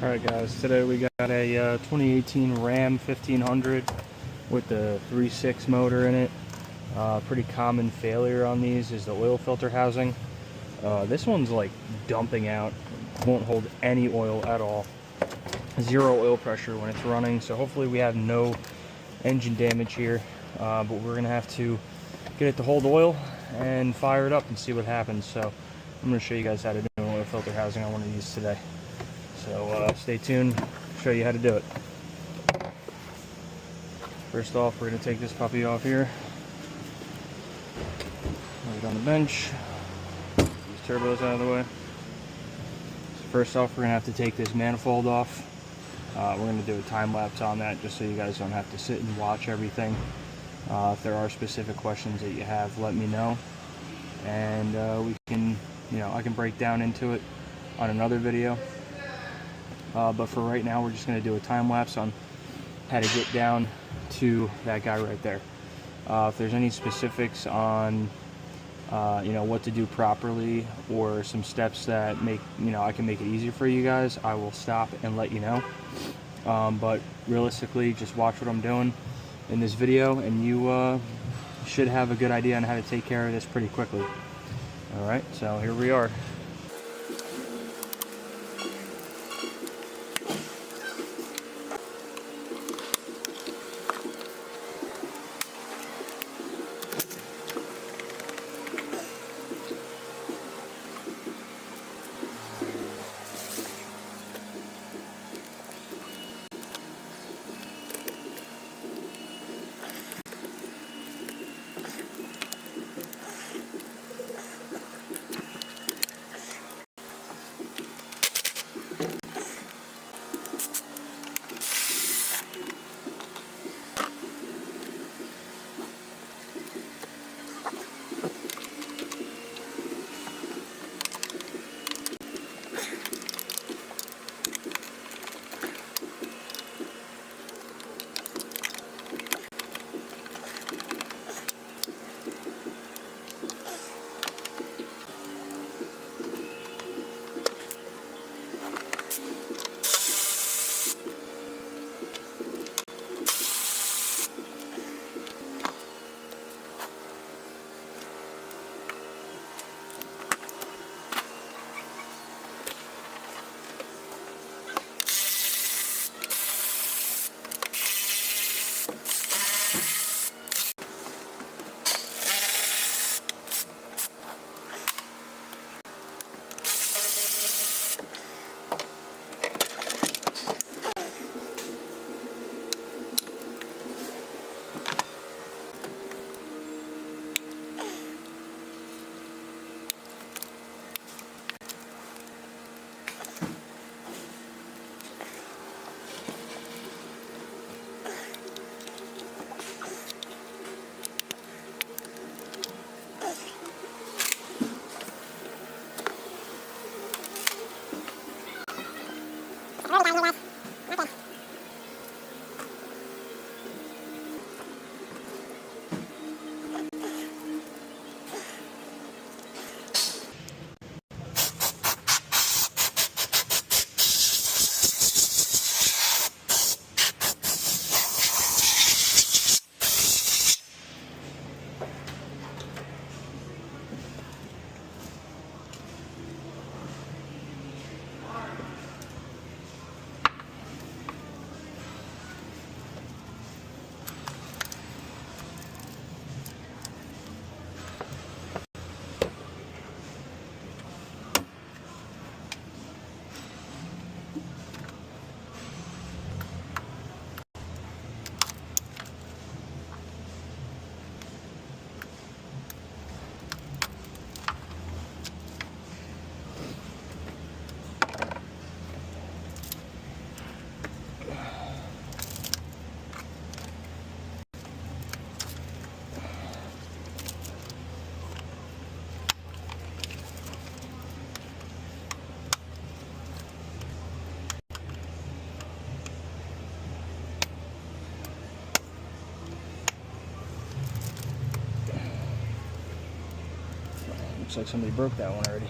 Alright guys, today we got a 2018 Ram 1500 with the 3.6 motor in it. Pretty common failure on these is the oil filter housing. This one's like dumping out, won't hold any oil at all. Zero oil pressure when it's running, so hopefully we have no engine damage here. But we're going to have to get it to hold oil and fire it up and see what happens. So I'm going to show you guys how to do an oil filter housing on one of these today. So stay tuned, show you how to do it. First off, we're going to take this puppy off here. Lay it on the bench. These turbos out of the way. So first off, we're going to have to take this manifold off. We're going to do a time lapse on that just so you guys don't have to sit and watch everything. If there are specific questions that you have, let me know. And we can, I can break down into it on another video. But for right now, we're just going to do a time lapse on how to get down to that guy right there. If there's any specifics on, what to do properly or some steps that make, I can make it easier for you guys, I will stop and let you know. But realistically, just watch what I'm doing in this video, and you should have a good idea on how to take care of this pretty quickly. All right, so here we are. Looks like somebody broke that one already.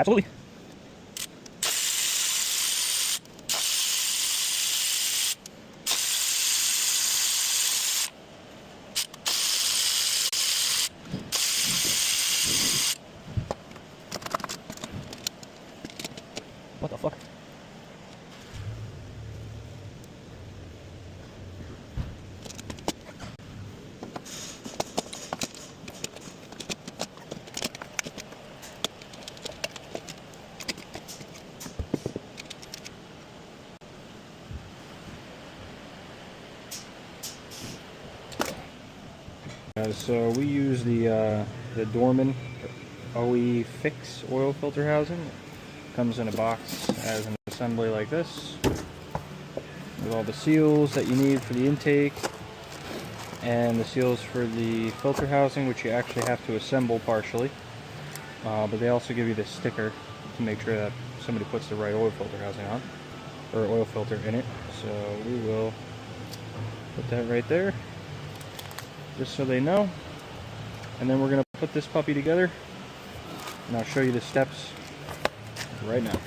Absolutely. What the fuck? So we use the Dorman OE Fix oil filter housing. It comes in a box as an assembly like this, with all the seals that you need for the intake, and the seals for the filter housing, which you actually have to assemble partially. But they also give you this sticker to make sure that somebody puts the right oil filter housing on, or oil filter in it. So we will put that right there, just so they know. And then we're going to put this puppy together, and I'll show you the steps right now.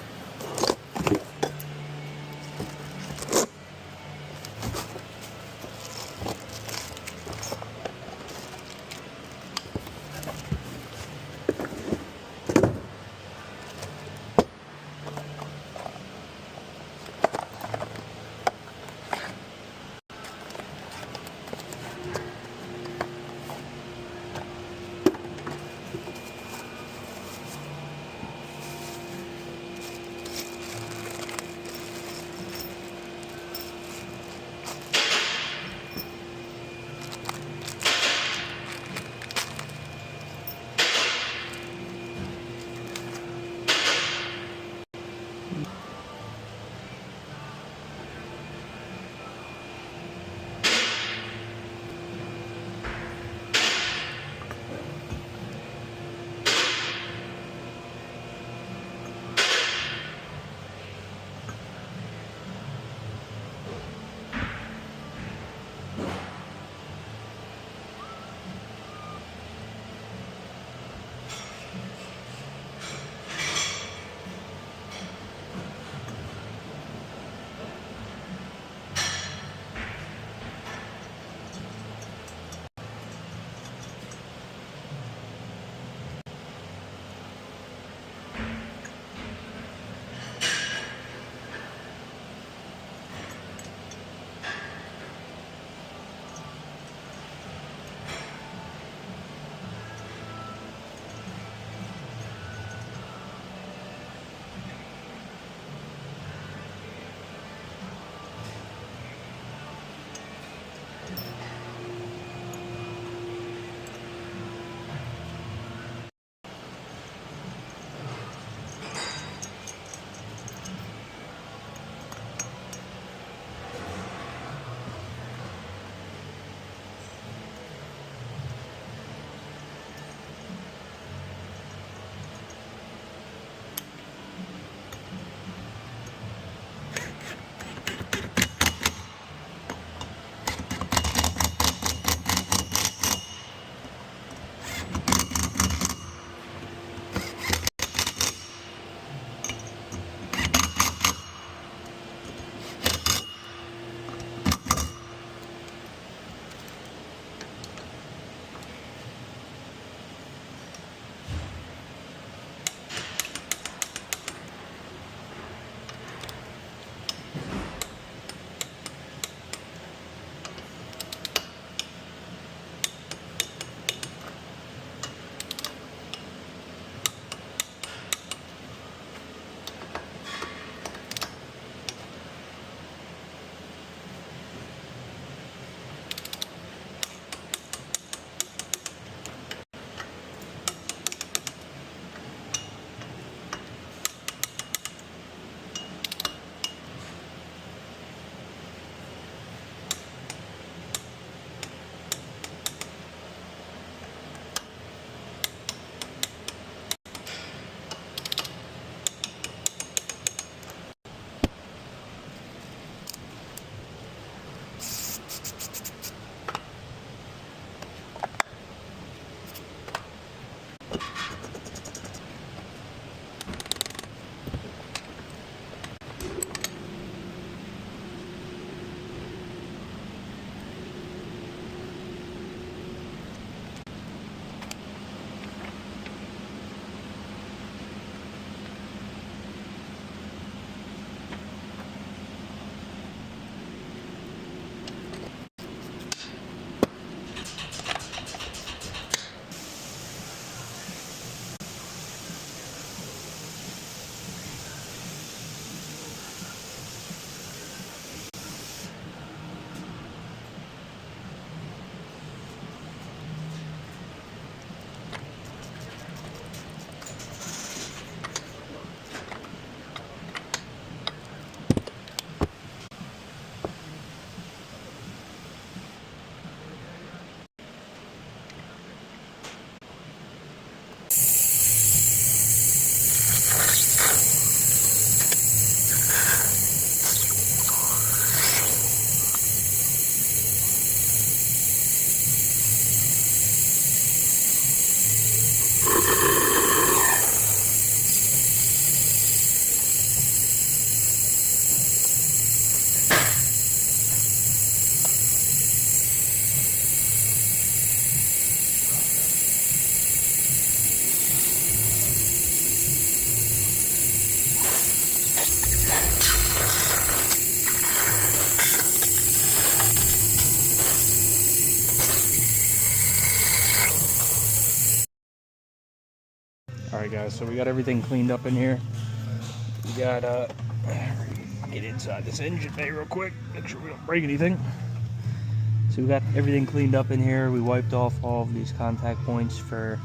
Alright guys, so we got everything cleaned up in here. We got, get inside this engine bay real quick, make sure we don't break anything. So we got everything cleaned up in here. We wiped off all of these contact points for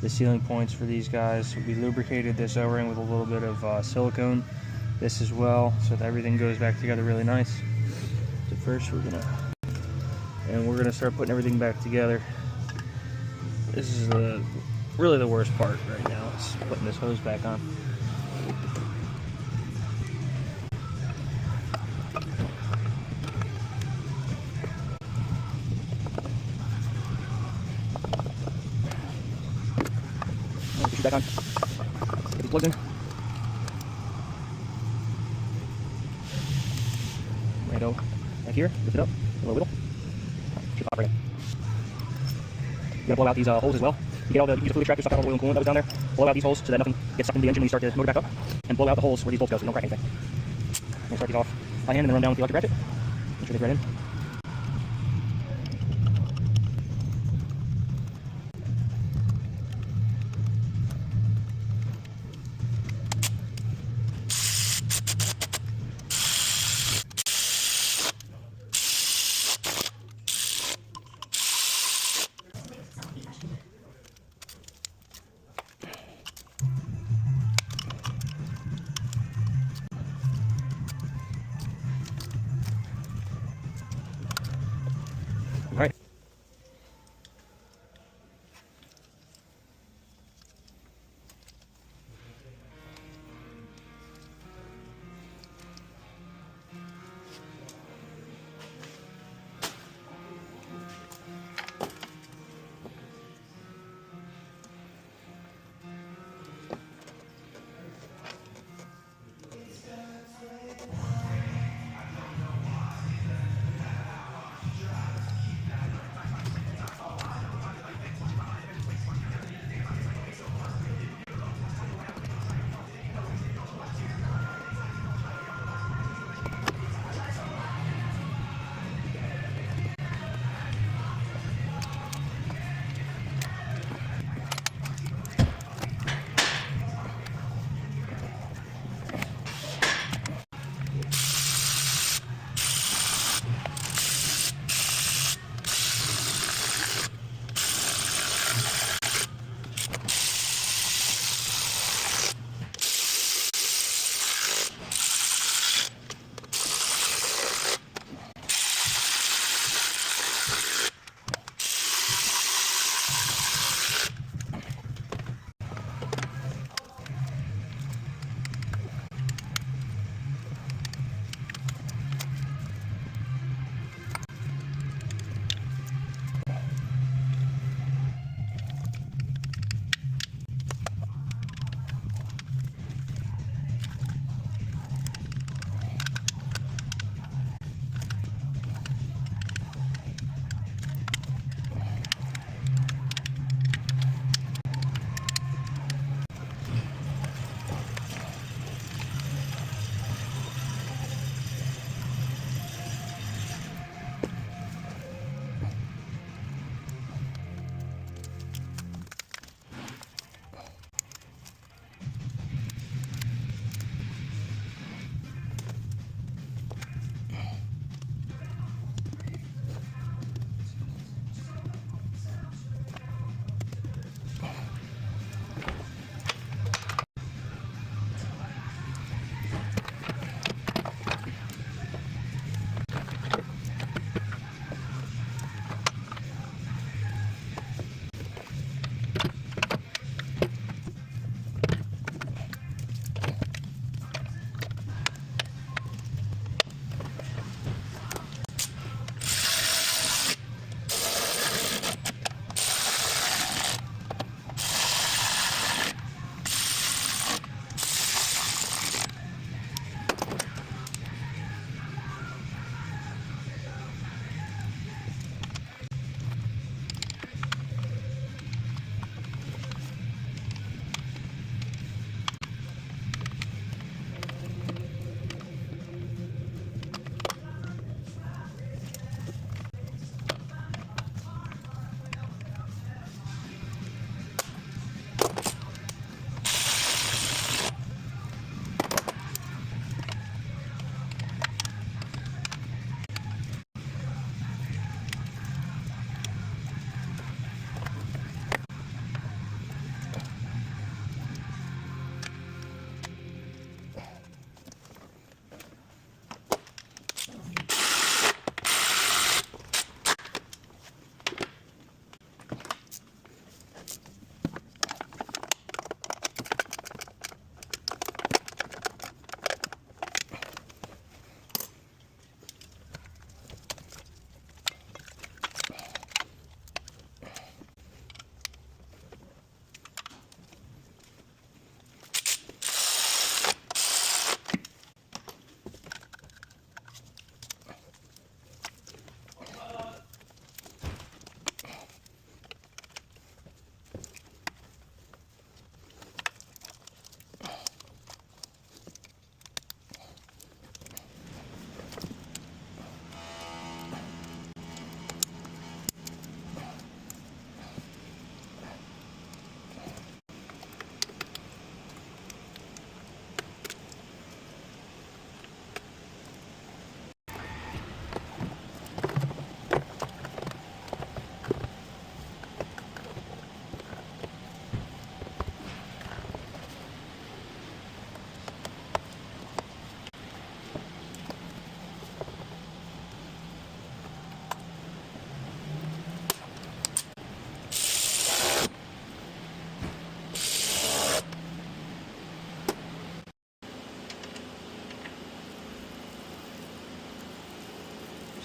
the sealing points for these guys. We lubricated this O-ring with a little bit of silicone, this as well, so that everything goes back together really nice. So first we're gonna start putting everything back together. This is really the worst part right now, is putting this hose back on. Put your back on. Get these plugs in. Right over back here, lift it up, a little wiggle. Should pop right in. You gotta blow out these holes as well. You get all the, you use a fluid extractor, suck out all the oil and coolant that was down there. Blow out these holes so that nothing gets sucked into the engine when you start the motor back up. And blow out the holes where these bolts go so you don't crack anything. I'm gonna start these off by hand and then run down with the electric ratchet. Make sure they thread in.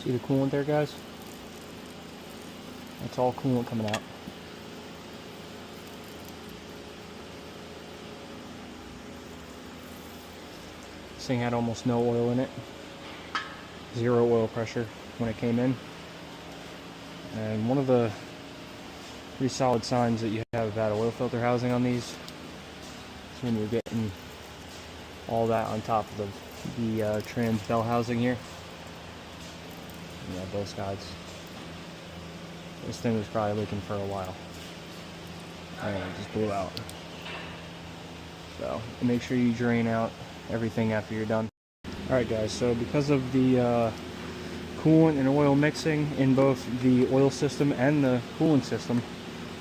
See the coolant there, guys? That's all coolant coming out. This thing had almost no oil in it. 0 oil pressure when it came in. And one of the pretty solid signs that you have bad oil filter housing on these is when you're getting all that on top of the trans bell housing here. Yeah, both sides. This thing was probably leaking for a while, and it just blew out. So make sure you drain out everything after you're done. Alright guys, so because of the coolant and oil mixing in both the oil system and the coolant system,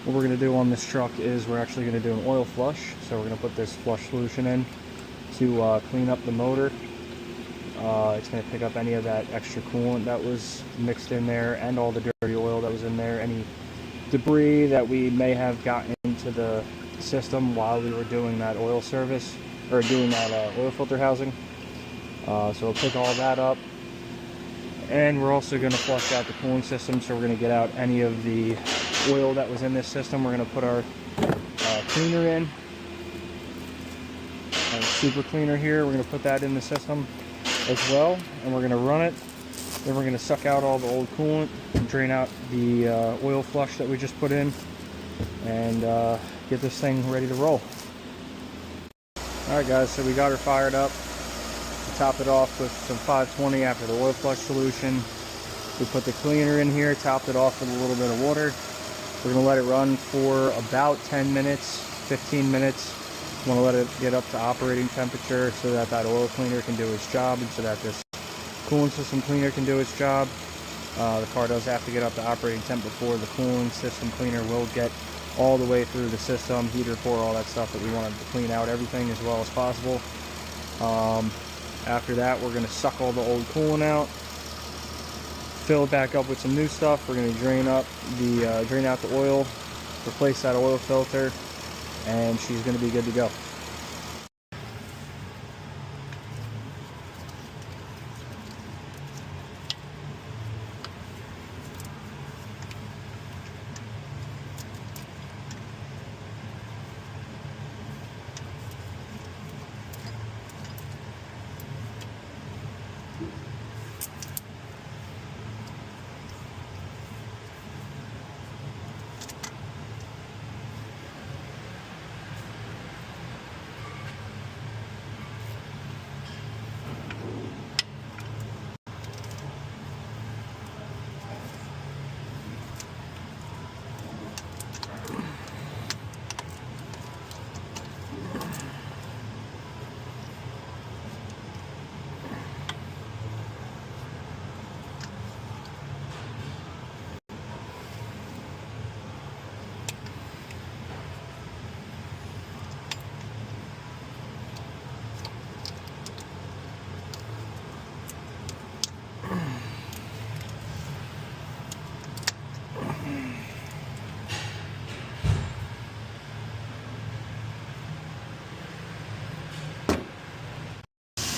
what we're going to do on this truck is we're actually going to do an oil flush. So we're going to put this flush solution in to clean up the motor. It's going to pick up any of that extra coolant that was mixed in there and all the dirty oil that was in there, any debris that we may have gotten into the system while we were doing that oil service, or doing that oil filter housing. So we'll pick all that up, and we're also going to flush out the cooling system. So we're going to get out any of the oil that was in this system. We're going to put our cleaner in, our super cleaner here. We're going to put that in the system as well, and we're going to run it. Then we're going to suck out all the old coolant and drain out the oil flush that we just put in, and get this thing ready to roll. Alright guys, so we got her fired up. We top it off with some 520 after the oil flush solution. We put the cleaner in here, topped it off with a little bit of water. We're going to let it run for about 10 minutes, 15 minutes. We want to let it get up to operating temperature so that that oil cleaner can do its job, and so that this coolant system cleaner can do its job. The car does have to get up to operating temp before the coolant system cleaner will get all the way through the system, heater core, all that stuff that we wanted to clean out everything as well as possible. After that, we're going to suck all the old coolant out, fill it back up with some new stuff. We're going to drain out the oil, replace that oil filter, and she's going to be good to go.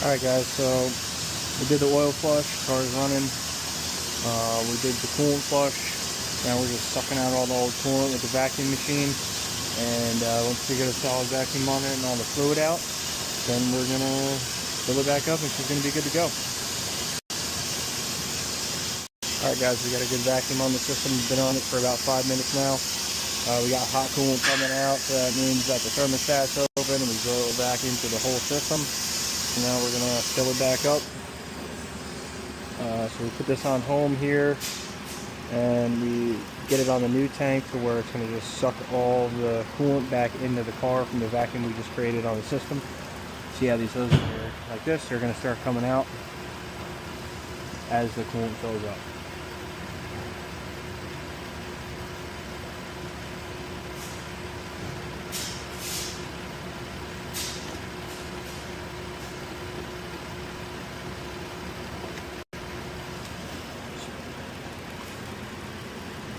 Alright guys, so we did the oil flush, car's running. We did the coolant flush. Now we're just sucking out all the old coolant with the vacuum machine. And once we get a solid vacuum on it and all the fluid out, then we're going to fill it back up and she's going to be good to go. Alright guys, we got a good vacuum on the system. We've been on it for about 5 minutes now. We got hot coolant coming out, so that means that the thermostat's open and we blow it vacuum to the whole system. Now we're going to fill it back up. So we put this on home here, and we get it on the new tank to where it's going to just suck all the coolant back into the car from the vacuum we just created on the system. See how these hoses are like this? They're going to start coming out as the coolant fills up.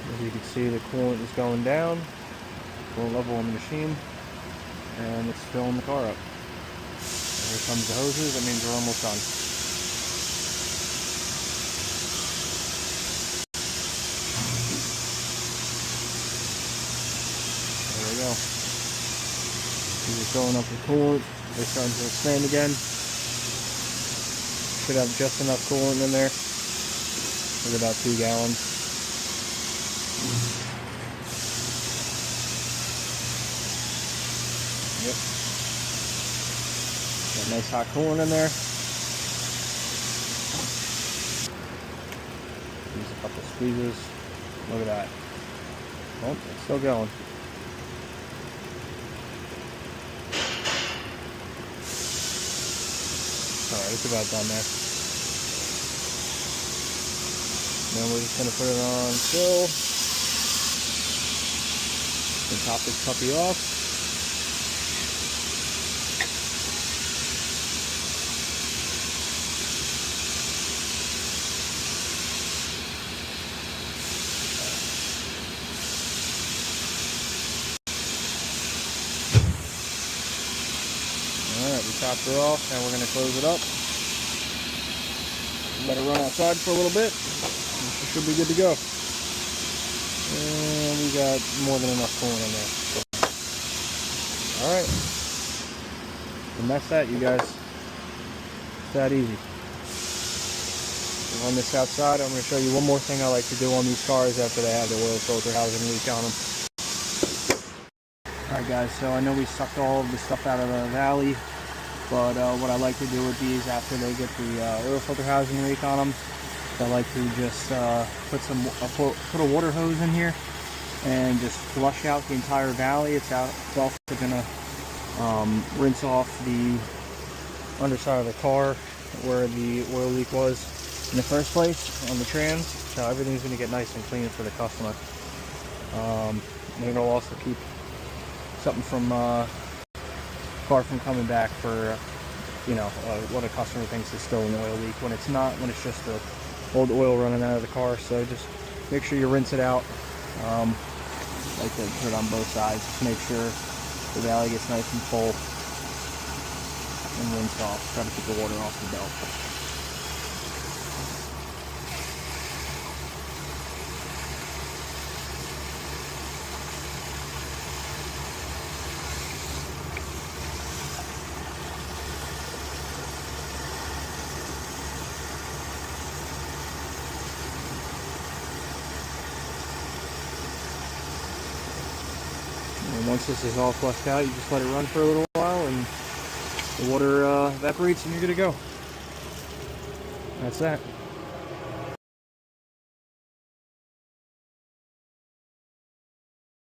As you can see, the coolant is going down, coolant level on the machine, and it's filling the car up. Here comes the hoses. That means we're almost done. we go. These are filling up with coolant. They're starting to expand again. Should have just enough coolant in there. With about 2 gallons. Yep. Got nice hot coolant in there. Use a couple squeezes. Look at that. Oh, it's still going. Alright, it's about done there. Then we're just going to put it on fill. And top this puppy off. Alright, we topped her off, and we're going to close it up. Let it run outside for a little bit. It should be good to go. And we got more than enough coolant in there. Alright. And that's that, you guys. It's that easy. On this outside, I'm going to show you one more thing I like to do on these cars after they have the oil filter housing leak on them. Alright guys, so I know we sucked all of the stuff out of the valley, but what I like to do with these after they get the oil filter housing leak on them, I like to just put a water hose in here and just flush out the entire valley. It's also going to rinse off the underside of the car where the oil leak was in the first place on the trans, so everything's going to get nice and clean for the customer. And it'll also keep something from car from coming back for what a customer thinks is still an oil leak when it's not, when it's just the old oil running out of the car. So just make sure you rinse it out. Like to put it on both sides. Just make sure the valley gets nice and full and rinse off. Try to keep the water off the belt. And once this is all flushed out, you just let it run for a little while and the water evaporates and you're good to go. That's that.